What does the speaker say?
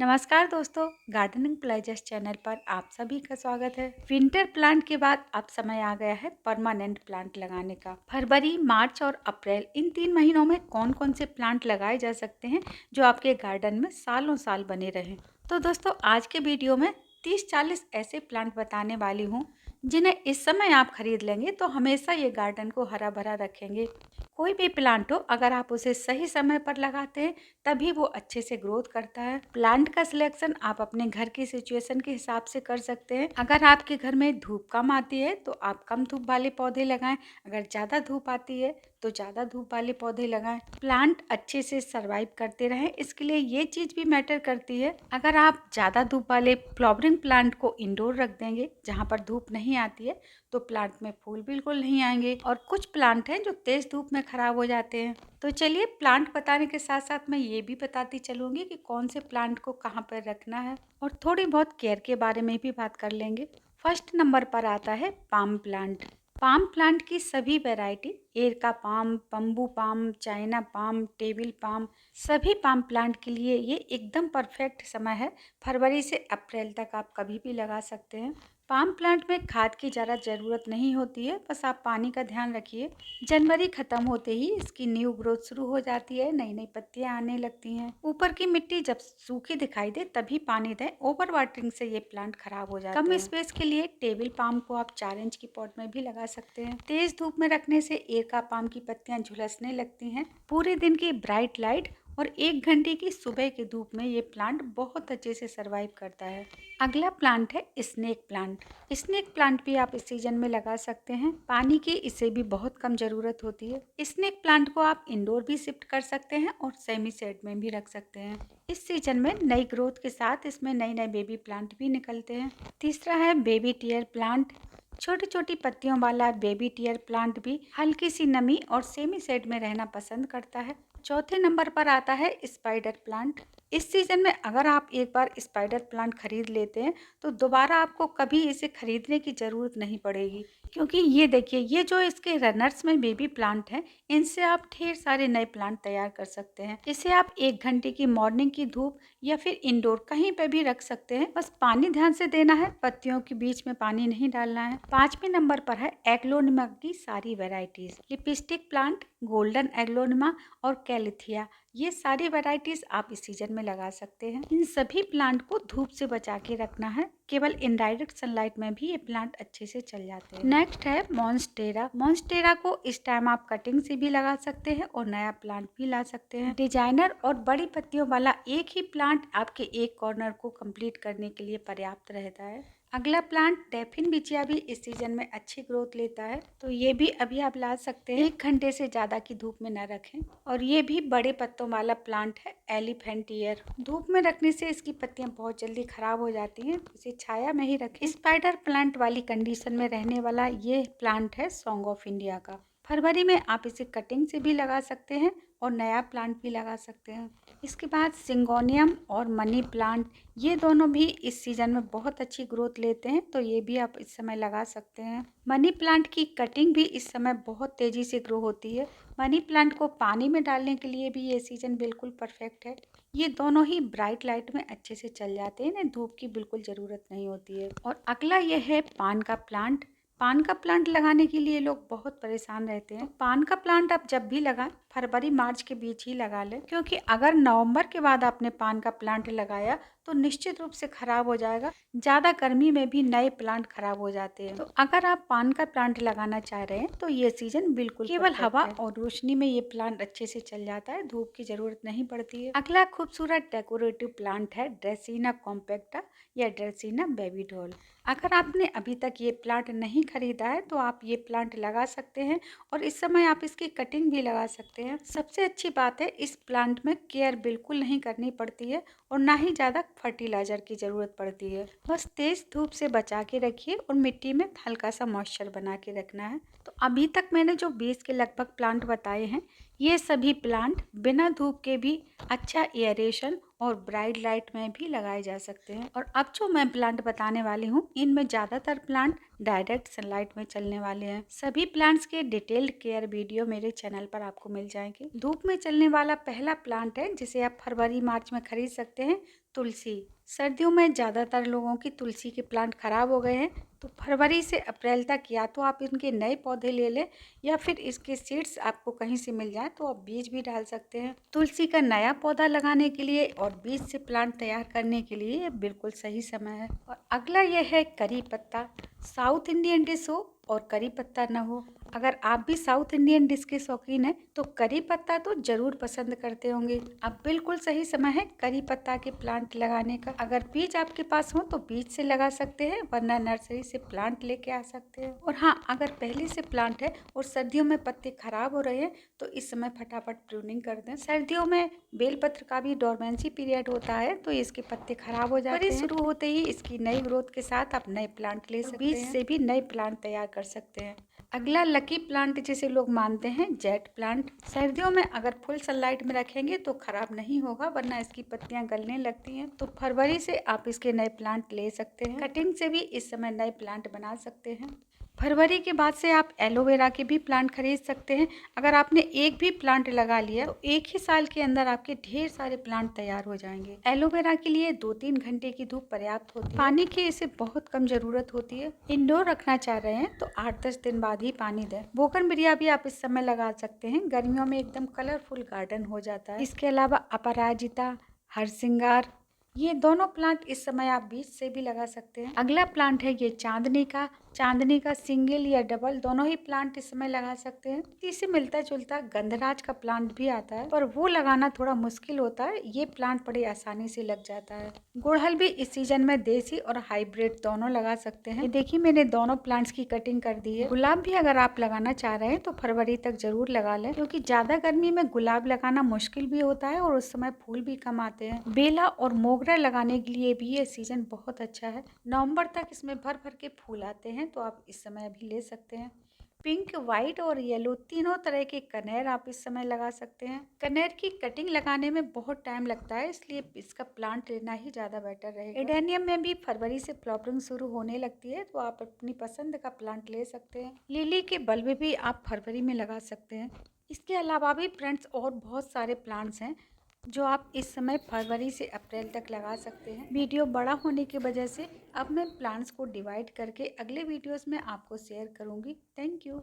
नमस्कार दोस्तों, gardening pleasures channel पर आप सभी का स्वागत है। विंटर प्लांट के बाद अब समय आ गया है परमानेंट प्लांट लगाने का। फरवरी, मार्च और अप्रैल इन 3 महीनों में कौन कौन से प्लांट लगाए जा सकते हैं जो आपके गार्डन में सालों साल बने रहें। तो दोस्तों, आज के वीडियो में 30-40 ऐसे प्लांट बताने वाली हूँ जिन्हें इस समय आप खरीद लेंगे तो हमेशा ये गार्डन को हरा भरा रखेंगे। कोई भी प्लांट हो, अगर आप उसे सही समय पर लगाते हैं तभी वो अच्छे से ग्रोथ करता है। प्लांट का सिलेक्शन आप अपने घर की सिचुएशन के हिसाब से कर सकते हैं। अगर आपके घर में धूप कम आती है तो आप कम धूप वाले पौधे लगाएं। अगर ज़्यादा धूप आती है तो ज़्यादा धूप वाले पौधे लगाएं। प्लांट अच्छे से सरवाइव करते रहें, इसके लिए ये चीज़ भी मैटर करती है। अगर आप ज़्यादा धूप वाले फ्लावरिंग प्लांट को इंडोर रख देंगे जहाँ पर धूप नहीं आती है तो प्लांट में फूल बिल्कुल नहीं आएंगे। और कुछ प्लांट हैं जो तेज धूप में खराब हो जाते हैं। तो चलिए, प्लांट बताने के साथ साथ मैं ये भी बताती चलूंगी कि कौन से प्लांट को कहाँ पर रखना है और थोड़ी बहुत केयर के बारे में भी बात कर लेंगे। फर्स्ट नंबर पर आता है पाम प्लांट। पाम प्लांट की सभी variety, areca palm, bamboo palm, China palm, table palm, सभी पाम प्लांट के लिए ये एकदम परफेक्ट समय है। फरवरी से अप्रैल तक आप कभी भी लगा सकते हैं। पाम प्लांट में खाद की ज़्यादा ज़रूरत नहीं होती है, बस आप पानी का ध्यान रखिए। जनवरी खत्म होते ही इसकी न्यू ग्रोथ शुरू हो जाती है, नई नई पत्तियां आने लगती हैं। ऊपर की मिट्टी जब सूखी दिखाई दे तभी पानी दें, ओवर वाटरिंग से ये प्लांट खराब हो जाते हैं। कम स्पेस के लिए टेबल पाम को आप 4 इंच की पॉट में भी लगा सकते हैं। तेज धूप में रखने से एरका पाम की पत्तियां झुलसने लगती हैं। पूरे दिन की ब्राइट लाइट और 1 घंटे की सुबह की धूप में ये प्लांट बहुत अच्छे से सरवाइव करता है। अगला प्लांट है स्नेक प्लांट। स्नेक प्लांट भी आप इस सीजन में लगा सकते हैं। पानी की इसे भी बहुत कम जरूरत होती है। स्नेक प्लांट को आप इंडोर भी शिफ्ट कर सकते हैं और सेमी शेड में भी रख सकते हैं। इस सीजन में नई ग्रोथ के साथ इसमें नए नए बेबी प्लांट भी निकलते हैं। तीसरा है बेबी टियर प्लांट। छोटी छोटी पत्तियों वाला बेबी टियर प्लांट भी हल्की सी नमी और सेमी शेड में रहना पसंद करता है। चौथे नंबर पर आता है स्पाइडर प्लांट। इस सीजन में अगर आप एक बार स्पाइडर प्लांट खरीद लेते हैं तो दोबारा आपको कभी इसे खरीदने की ज़रूरत नहीं पड़ेगी, क्योंकि ये देखिए, ये जो इसके रनर्स में बेबी प्लांट हैं, इनसे आप ढेर सारे नए प्लांट तैयार कर सकते हैं। इसे आप 1 घंटे की मॉर्निंग की धूप या फिर इंडोर कहीं पे भी रख सकते हैं। बस पानी ध्यान से देना है, पत्तियों के बीच में पानी नहीं डालना है। 5वें नंबर पर है एग्लोनिमा की सारी varieties. Lipstick plant, golden aglaonema और कैलिथिया, ये सारी वैरायटीज आप इस सीजन में लगा सकते हैं। इन सभी प्लांट को धूप से बचा के रखना है, केवल इनडायरेक्ट सनलाइट में भी ये प्लांट अच्छे से चल जाते हैं। नेक्स्ट है मॉन्स्टेरा। मॉन्स्टेरा को इस टाइम आप कटिंग से भी लगा सकते हैं और नया प्लांट भी ला सकते हैं। डिजाइनर और बड़ी पत्तियों वाला एक ही प्लांट आपके एक कॉर्नर को कंप्लीट करने के लिए पर्याप्त रहता है। अगला प्लांट डेफिन बिचिया भी इस सीजन में अच्छी ग्रोथ लेता है, तो ये भी अभी आप ला सकते हैं। 1 घंटे से ज्यादा की धूप में न रखें। और ये भी बड़े पत्तों वाला प्लांट है एलिफेंट ईयर। धूप में रखने से इसकी पत्तियां बहुत जल्दी खराब हो जाती हैं, इसे छाया में ही रखें। स्पाइडर प्लांट वाली कंडीशन में रहने वाला ये प्लांट है सॉन्ग ऑफ इंडिया का। फरवरी में आप इसे कटिंग से भी लगा सकते हैं और नया प्लांट भी लगा सकते हैं। इसके बाद सिंगोनियम और मनी प्लांट, ये दोनों भी इस सीजन में बहुत अच्छी ग्रोथ लेते हैं, तो ये भी आप इस समय लगा सकते हैं। मनी प्लांट की कटिंग भी इस समय बहुत तेजी से ग्रो होती है। मनी प्लांट को पानी में डालने के लिए भी ये सीजन बिल्कुल परफेक्ट है। ये दोनों ही ब्राइट लाइट में अच्छे से चल जाते हैं, इन्हें धूप की बिल्कुल ज़रूरत नहीं होती है। और अगला ये है पान का प्लांट। पान का प्लांट लगाने के लिए लोग बहुत परेशान रहते हैं। पान का प्लांट आप जब भी लगाएं, फरवरी मार्च के बीच ही लगा लें, क्योंकि अगर नवंबर के बाद आपने पान का प्लांट लगाया तो निश्चित रूप से खराब हो जाएगा। ज़्यादा गर्मी में भी नए प्लांट खराब हो जाते हैं। तो अगर आप पान का प्लांट लगाना चाह रहे हैं तो ये सीजन बिल्कुल केवल हवा और रोशनी में ये प्लांट अच्छे से चल जाता है, धूप की जरूरत नहीं पड़ती है। अगला खूबसूरत डेकोरेटिव प्लांट है ड्रेसीना कॉम्पैक्टा या ड्रेसीना बेबी डॉल। अगर आपने अभी तक ये प्लांट नहीं खरीदा है तो आप ये प्लांट लगा सकते हैं और इस समय आप इसकी कटिंग भी लगा सकते हैं। सबसे अच्छी बात है, इस प्लांट में केयर बिल्कुल नहीं करनी पड़ती है और ना ही ज़्यादा फर्टिलाइजर की ज़रूरत पड़ती है। बस तेज़ धूप से बचा के रखिए और मिट्टी में हल्का सा मॉइस्चर बना के रखना है। तो अभी तक मैंने जो 20 के लगभग प्लांट बताए हैं, ये सभी प्लांट बिना धूप के भी अच्छा एयरेशन और ब्राइट लाइट में भी लगाए जा सकते हैं। और अब जो मैं प्लांट बताने वाली हूँ, इनमें ज़्यादातर प्लांट डायरेक्ट सनलाइट में चलने वाले हैं। सभी प्लांट्स के डिटेल्ड केयर वीडियो मेरे चैनल पर आपको मिल जाएंगे। धूप में चलने वाला पहला प्लांट है जिसे आप फरवरी मार्च में खरीद सकते हैं, तुलसी। सर्दियों में ज़्यादातर लोगों की तुलसी के प्लांट खराब हो गए हैं, तो फरवरी से अप्रैल तक या तो आप इनके नए पौधे ले लें या फिर इसके सीड्स आपको कहीं से मिल जाए तो आप बीज भी डाल सकते हैं। तुलसी का नया पौधा लगाने के लिए और बीज से प्लांट तैयार करने के लिए ये बिल्कुल सही समय है। और अगला यह है करी पत्ता। साउथ इंडियन डिश हो और करी पत्ता न हो, अगर आप भी साउथ इंडियन डिश के शौकीन हैं तो करी पत्ता तो जरूर पसंद करते होंगे। अब बिल्कुल सही समय है करी पत्ता के प्लांट लगाने का। अगर बीज आपके पास हो तो बीज से लगा सकते हैं, वरना नर्सरी से प्लांट लेके आ सकते हैं। और हाँ, अगर पहले से प्लांट है और सर्दियों में पत्ते खराब हो रहे हैं तो इस समय फटाफट प्रूनिंग कर दें। सर्दियों में बेलपत्र का भी डोरमेंसी पीरियड होता है, तो इसके पत्ते खराब हो जाते हैं। शुरू होते ही इसकी नई ग्रोथ के साथ आप नए प्लांट ले सकते हैं, बीज से भी नए प्लांट तैयार कर सकते हैं। अगला लकी प्लांट जिसे लोग मानते हैं जेट प्लांट। सर्दियों में अगर फुल सनलाइट में रखेंगे तो खराब नहीं होगा, वरना इसकी पत्तियां गलने लगती हैं। तो फरवरी से आप इसके नए प्लांट ले सकते हैं। कटिंग से भी इस समय नए प्लांट बना सकते हैं। फरवरी के बाद से आप एलोवेरा के भी प्लांट खरीद सकते हैं। अगर आपने एक भी प्लांट लगा लिया तो एक ही साल के अंदर आपके ढेर सारे प्लांट तैयार हो जाएंगे। एलोवेरा के लिए 2-3 घंटे की धूप पर्याप्त होती है। पानी की इसे बहुत कम जरूरत होती है। इंडोर रखना चाह रहे हैं तो 8-10 दिन बाद ही पानी दें। बोगनविलिया भी आप इस समय लगा सकते हैं, गर्मियों में एकदम कलरफुल गार्डन हो जाता है। इसके अलावा अपराजिता, हरसिंगार, ये दोनों प्लांट इस समय आप बीज से भी लगा सकते हैं। अगला प्लांट है ये चांदनी का। चांदनी का सिंगल या डबल दोनों ही प्लांट इस समय लगा सकते हैं। इसी मिलता जुलता गंधराज का प्लांट भी आता है, पर वो लगाना थोड़ा मुश्किल होता है। ये प्लांट बड़ी आसानी से लग जाता है। गुड़हल भी इस सीजन में देसी और हाइब्रिड दोनों लगा सकते हैं। ये देखिए मैंने दोनों प्लांट्स की कटिंग कर दी है। गुलाब भी अगर आप लगाना चाह रहे हैं तो फरवरी तक जरूर लगा लें, क्योंकि ज्यादा गर्मी में गुलाब लगाना मुश्किल भी होता है और उस समय फूल भी कम आते हैं। बेला और मोगरा लगाने के लिए भी ये सीजन बहुत अच्छा है। नवंबर तक इसमें भर भर के फूल आते हैं, तो आप इस समय अभी ले सकते हैं। पिंक, व्हाइट और येलो तीनों तरह के कनेर आप इस समय लगा सकते हैं। कनेर की कटिंग लगाने में बहुत टाइम लगता है, इसलिए इसका प्लांट लेना ही ज़्यादा बेटर रहेगा। एडेनियम में भी फरवरी से फ्लावरिंग शुरू होने लगती है, तो आप अपनी पसंद का प्लांट ले सकते हैं। लिली के बल्ब भी आप फरवरी में लगा सकते हैं। इसके अलावा भी फ्रेंड्स और बहुत सारे प्लांट्स हैं जो आप इस समय फरवरी से अप्रैल तक लगा सकते हैं। वीडियो बड़ा होने की वजह से अब मैं प्लांट्स को डिवाइड करके अगले वीडियोस में आपको शेयर करूंगी। Thank you.